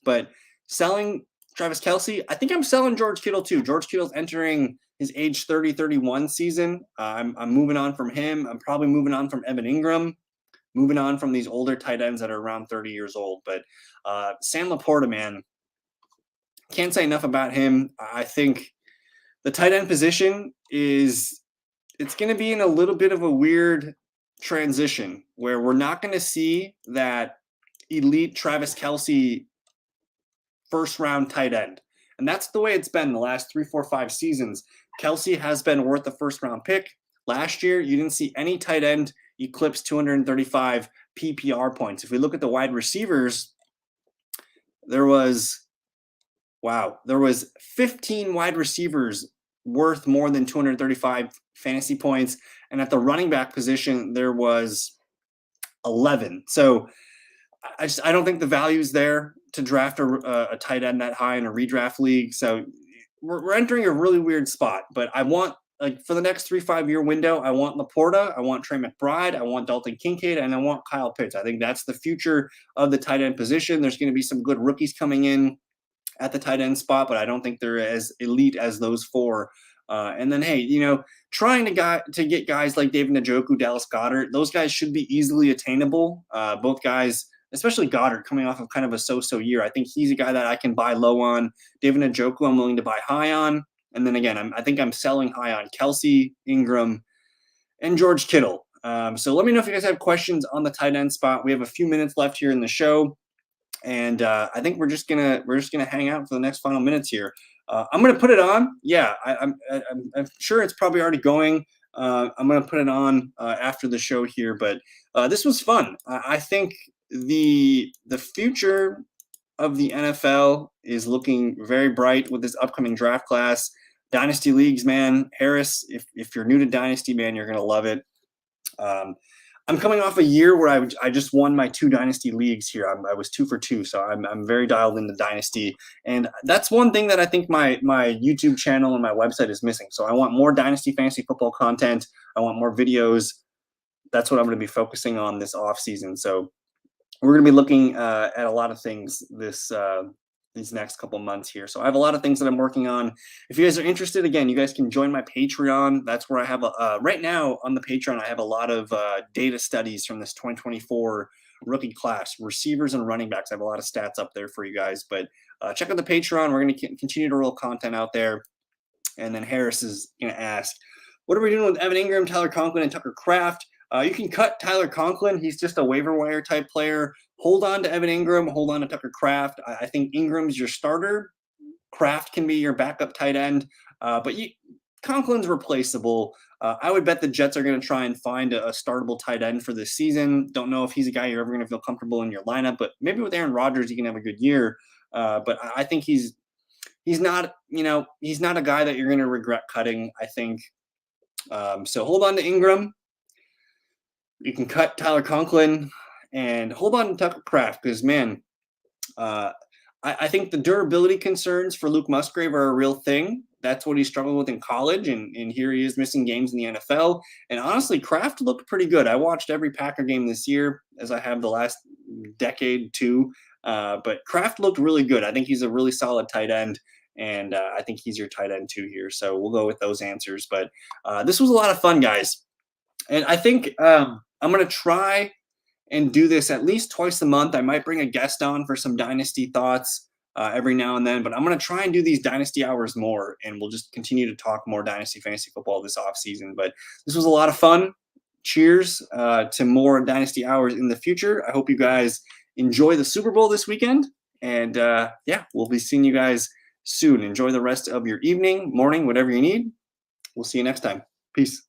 Speaker 1: But selling Travis Kelce, I think I'm selling George Kittle too. George Kittle's entering his age 30-31 season. I'm moving on from him. I'm probably moving on from Evan Ingram, moving on from these older tight ends that are around 30 years old. But Sam Laporta, man, can't say enough about him. I think the tight end position it's going to be in a little bit of a weird transition where we're not going to see that elite Travis Kelce first round tight end. And that's the way it's been the last 3, 4, 5 seasons. Kelce has been worth the first round pick. Last year, you didn't see any tight end eclipse 235 PPR points. If we look at the wide receivers, there was 15 wide receivers worth more than 235 fantasy points. And at the running back position, there was 11. So I don't think the value is there to draft a tight end that high in a redraft league. So we're entering a really weird spot. But I want, like, for the next 3-5 year window, I want Laporta, I want Trey McBride, I want Dalton Kincaid, and I want Kyle Pitts. I think that's the future of the tight end position. There's going to be some good rookies coming in at the tight end spot, but I don't think they're as elite as those 4. And then, hey, trying to get guys like David Njoku, Dallas Goedert, those guys should be easily attainable. Both guys, especially Goddard, coming off of kind of a so-so year. I think he's a guy that I can buy low on. David Njoku, I'm willing to buy high on. And then again, I think I'm selling high on Kelce, Ingram, and George Kittle. So let me know if you guys have questions on the tight end spot. We have a few minutes left here in the show, and I think we're just gonna hang out for the next final minutes here. I'm gonna put it on. Yeah, I'm sure it's probably already going. I'm gonna put it on after the show here, but this was fun. I think the future of the NFL is looking very bright with this upcoming draft class. Dynasty leagues, man. Harris, if you're new to Dynasty, man, you're gonna love it. I'm coming off a year where I just won my 2 Dynasty leagues here. I was 2 for 2, so I'm very dialed into Dynasty, and that's one thing that I think my YouTube channel and my website is missing. So I want more Dynasty fantasy football content. I want more videos. That's what I'm going to be focusing on this off season. So we're going to be looking at a lot of things these next couple months here. So I have a lot of things that I'm working on. If you guys are interested, again, you guys can join my Patreon. That's where I have right now on the Patreon, I have a lot of data studies from this 2024 rookie class, receivers and running backs. I have a lot of stats up there for you guys, but check out the Patreon. We're going to continue to roll content out there. And then Harris is going to ask, what are we doing with Evan Ingram, Tyler Conklin, and Tucker Kraft? You can cut Tyler Conklin. He's just a waiver wire type player. Hold on to Evan Ingram. Hold on to Tucker Kraft. I think Ingram's your starter. Kraft can be your backup tight end. But Conklin's replaceable. I would bet the Jets are going to try and find a startable tight end for this season. Don't know if he's a guy you're ever going to feel comfortable in your lineup, but maybe with Aaron Rodgers, he can have a good year. But I think he's not, he's not a guy that you're going to regret cutting, I think. So hold on to Ingram. You can cut Tyler Conklin and hold on to Tucker Kraft because, man, I think the durability concerns for Luke Musgrave are a real thing. That's what he struggled with in college, and here he is missing games in the NFL. And honestly, Kraft looked pretty good. I watched every Packer game this year, as I have the last decade too. But Kraft looked really good. I think he's a really solid tight end, and I think he's your tight end too here. So we'll go with those answers. But this was a lot of fun, guys. And I think I'm going to try and do this at least twice a month. I might bring a guest on for some Dynasty thoughts every now and then, but I'm going to try and do these Dynasty hours more, and we'll just continue to talk more Dynasty fantasy football this offseason. But this was a lot of fun. Cheers to more Dynasty hours in the future. I hope you guys enjoy the Super Bowl this weekend, and yeah, we'll be seeing you guys soon. Enjoy the rest of your evening, morning, whatever you need. We'll see you next time. Peace.